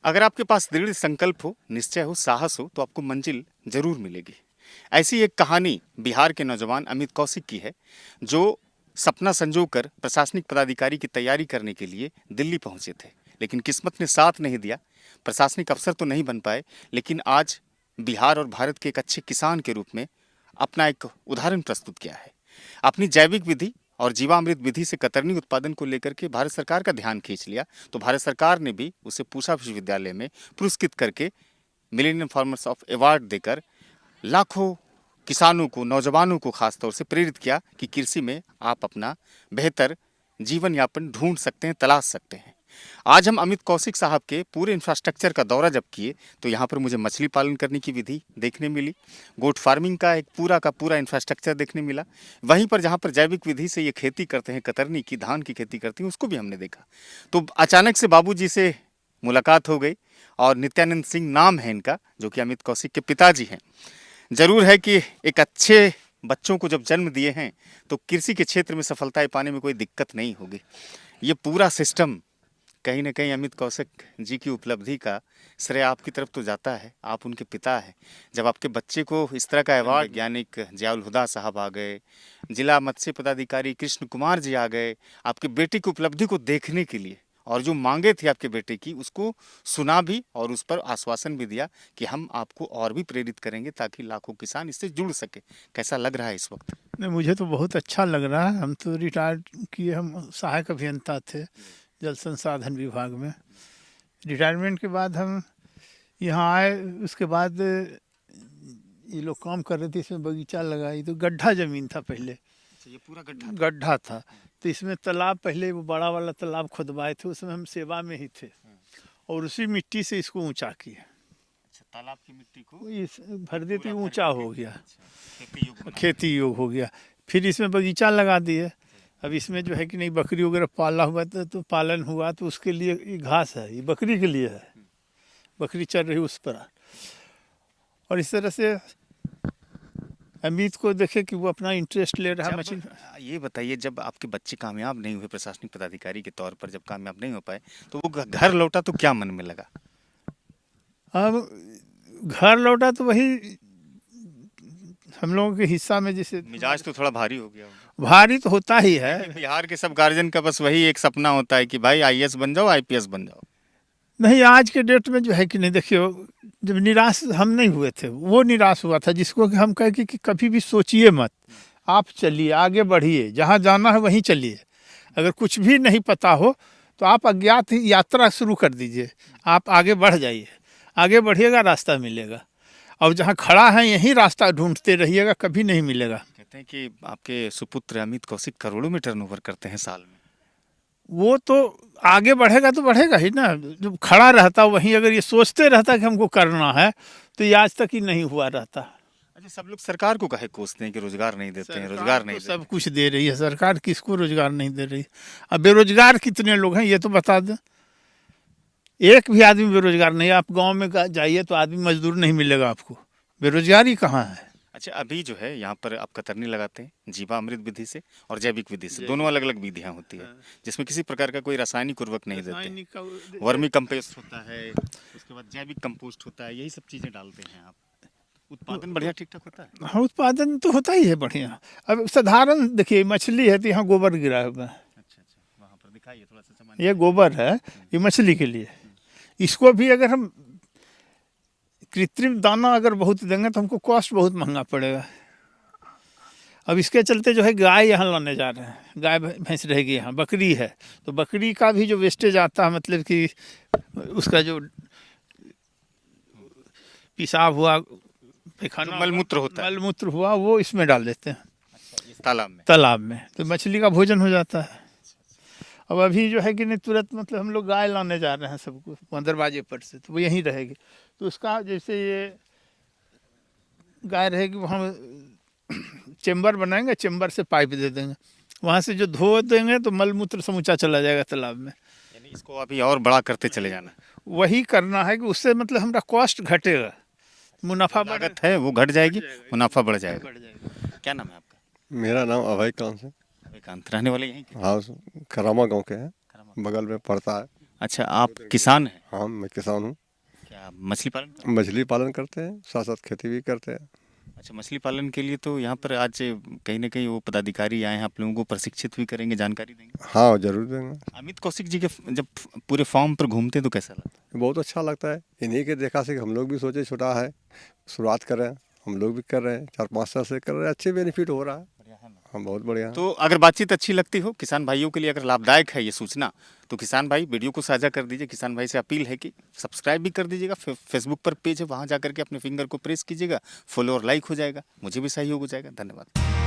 अगर आपके पास दृढ़ संकल्प हो, निश्चय हो, साहस हो तो आपको मंजिल जरूर मिलेगी। ऐसी एक कहानी बिहार के नौजवान अमित कौशिक की है, जो सपना संजोकर प्रशासनिक पदाधिकारी की तैयारी करने के लिए दिल्ली पहुंचे थे, लेकिन किस्मत ने साथ नहीं दिया। प्रशासनिक अफसर तो नहीं बन पाए, लेकिन आज बिहार और भारत के एक अच्छे किसान के रूप में अपना एक उदाहरण प्रस्तुत किया है। अपनी जैविक विधि और जीवामृत विधि से कतरनी उत्पादन को लेकर के भारत सरकार का ध्यान खींच लिया, तो भारत सरकार ने भी उसे पूसा विश्वविद्यालय में पुरस्कृत करके मिलेनियम फार्मर्स ऑफ अवार्ड देकर लाखों किसानों को, नौजवानों को खास तौर से प्रेरित किया कि कृषि में आप अपना बेहतर जीवन यापन ढूंढ सकते हैं, तलाश सकते हैं। आज हम अमित कौशिक साहब के पूरे इंफ्रास्ट्रक्चर का दौरा जब किए तो यहाँ पर मुझे मछली पालन करने की विधि देखने मिली, गोट फार्मिंग का एक पूरा का पूरा इंफ्रास्ट्रक्चर देखने मिला। वहीं पर जहाँ पर जैविक विधि से ये खेती करते हैं, कतरनी की धान की खेती करते हैं, उसको भी हमने देखा। तो अचानक से बाबूजी से मुलाकात हो गई और नित्यानंद सिंह नाम है इनका, जो कि अमित कौशिक के पिताजी हैं। जरूर है कि एक अच्छे बच्चों को जब जन्म दिए हैं तो कृषि के क्षेत्र में सफलताएं पाने में कोई दिक्कत नहीं होगी। ये पूरा सिस्टम कहीं ना कहीं अमित कौशिक जी की उपलब्धि का श्रेय आपकी तरफ तो जाता है, आप उनके पिता हैं। जब आपके बच्चे को इस तरह का अवार्ड, वैज्ञानिक जियाउल हुदा साहब आ गए, जिला मत्स्य पदाधिकारी कृष्ण कुमार जी आ गए आपके बेटे की उपलब्धि को देखने के लिए, और जो मांगे थी आपके बेटे की उसको सुना भी और उस पर आश्वासन भी दिया कि हम आपको और भी प्रेरित करेंगे ताकि लाखों किसान इससे जुड़ सके। कैसा लग रहा है इस वक्त? नहीं, मुझे तो बहुत अच्छा लग रहा है। हम तो रिटायर किए, हम सहायक अभियंता थे जल संसाधन विभाग में। रिटायरमेंट के बाद हम यहाँ आए, उसके बाद ये लोग काम कर रहे थे, इसमें बगीचा लगाई। तो गड्ढा ज़मीन था पहले, ये पूरा गड्ढा गड्ढा था। तो इसमें तालाब, पहले वो बड़ा वाला तालाब खुदवाए थे, उसमें हम सेवा में ही थे और उसी मिट्टी से इसको ऊंचा किया। तालाब की मिट्टी को इस भर देती, ऊंचा हो गया, खेती खेती योग हो गया। फिर इसमें बगीचा लगा दिए। अब इसमें जो है कि नहीं, बकरी वगैरह पाला हुआ था, तो पालन हुआ, तो उसके लिए ये घास है, ये बकरी के लिए है, बकरी चल रही उस पर। और इस तरह से अमित को देखे कि वो अपना इंटरेस्ट ले रहा मछली। ये बताइए, जब आपके बच्चे कामयाब नहीं हुए प्रशासनिक पदाधिकारी के तौर पर, जब कामयाब नहीं हो पाए तो वो घर लौटा तो क्या मन में लगा? अब घर लौटा तो वही हम लोगों के हिस्सा में, जैसे मिजाज तो थोड़ा भारी हो गया होगा। भारी तो होता ही है। बिहार के सब गार्जियन का बस वही एक सपना होता है कि भाई आईएएस बन जाओ, आईपीएस बन जाओ। नहीं, आज के डेट में जो है कि नहीं, देखियो, जब निराश हम नहीं हुए थे, वो निराश हुआ था, जिसको कि हम कहे कि कभी भी सोचिए मत, आप चलिए, आगे बढ़िए, जहाँ जाना है वहीं चलिए। अगर कुछ भी नहीं पता हो तो आप अज्ञात यात्रा शुरू कर दीजिए, आप आगे बढ़ जाइए, आगे बढ़िएगा, रास्ता मिलेगा। और जहाँ खड़ा है यहीं रास्ता ढूंढते रहिएगा, कभी नहीं मिलेगा। कहते हैं कि आपके सुपुत्र अमित कौशिक करोड़ों में टर्नओवर करते हैं साल में। वो तो आगे बढ़ेगा तो बढ़ेगा ही ना। जब खड़ा रहता वहीं, अगर ये सोचते रहता कि हमको करना है, तो ये आज तक ही नहीं हुआ रहता। अच्छा, सब लोग सरकार को काहे कोसते हैं कि रोजगार नहीं देते हैं, रोजगार नहीं सब कुछ दे रही है सरकार, किसको रोजगार नहीं दे रही? अब बेरोजगार कितने लोग हैं ये तो बता दें। एक भी आदमी बेरोजगार नहीं है। आप गांव में जाइए तो आदमी मजदूर नहीं मिलेगा आपको। बेरोजगारी कहाँ है? अच्छा, अभी जो है यहाँ पर आप कतरनी लगाते हैं जीवामृत विधि से और जैविक विधि से, दोनों अलग अलग विधियाँ होती है, जिसमें किसी प्रकार का कोई रासायनिक उर्वरक नहीं देते। वर्मी कंपोस्ट होता है, उसके बाद जैविक कंपोस्ट होता है, यही सब चीजें डालते हैं आप। उत्पादन बढ़िया ठीक ठाक होता है? हाँ, उत्पादन तो होता ही है बढ़िया। अब साधारण देखिए, मछली है तो यहाँ गोबर गिरा हुआ है। अच्छा, वहाँ पर दिखाइए थोड़ा सा सामान। ये गोबर है, ये मछली के लिए। इसको भी अगर हम कृत्रिम दाना अगर बहुत देंगे तो हमको कॉस्ट बहुत महंगा पड़ेगा। अब इसके चलते जो है गाय यहाँ लाने जा रहे हैं, गाय भैंस रहेगी यहाँ, बकरी है, तो बकरी का भी जो वेस्टेज आता है, मतलब कि उसका जो पेशाब हुआ, पैखाना, मलमूत्र होता है, मलमूत्र हुआ, वो इसमें डाल देते हैं। तालाब में तो मछली का भोजन हो जाता है। अब अभी जो है कि नहीं, तुरंत मतलब हम लोग गाय लाने जा रहे हैं सबको दरवाजे पर से, तो वो यहीं रहेगी। तो उसका जैसे ये गाय रहेगी, वहाँ चेम्बर बनाएंगे, चेम्बर से पाइप दे देंगे, वहाँ से जो धो देंगे तो मलमूत्र समूचा चला जाएगा तालाब में। यानी इसको अभी और बड़ा करते चले जाना, वही करना है कि उससे मतलब हमारा कॉस्ट घटेगा, मुनाफा लागत है वो घट जाएगी, मुनाफा बढ़ जाएगा। क्या नाम है आपका? मेरा नाम अभय कांत है। अभय कांत, रहने वाले यहीं के? हाँ, खरामा गांव के हैं, बगल में पड़ता है। अच्छा, आप किसान हैं? हाँ, मैं किसान हूँ। क्या मछली पालन? मछली पालन करते हैं, साथ साथ खेती भी करते हैं। अच्छा, मछली पालन के लिए तो यहाँ पर आज कहीं ना कहीं वो पदाधिकारी आए हैं, आप लोगों को प्रशिक्षित भी करेंगे, जानकारी देंगे। हाँ, ज़रूर देंगे। अमित कौशिक जी के जब पूरे फॉर्म पर घूमते हैं तो कैसा लगता है? बहुत अच्छा लगता है। इन्हीं के देखा से हम लोग भी सोचे छोटा है, शुरुआत करें। हम लोग भी कर रहे हैं, 4-5 साल से कर रहे हैं, अच्छे बेनिफिट हो रहा है। हाँ, बहुत बढ़िया। तो अगर बातचीत अच्छी लगती हो किसान भाइयों के लिए, अगर लाभदायक है ये सूचना, तो किसान भाई वीडियो को साझा कर दीजिए। किसान भाई से अपील है कि सब्सक्राइब भी कर दीजिएगा। फेसबुक पर पेज है, वहाँ जा करके अपने फिंगर को प्रेस कीजिएगा, फॉलो और लाइक हो जाएगा, मुझे भी सहयोग हो जाएगा। धन्यवाद।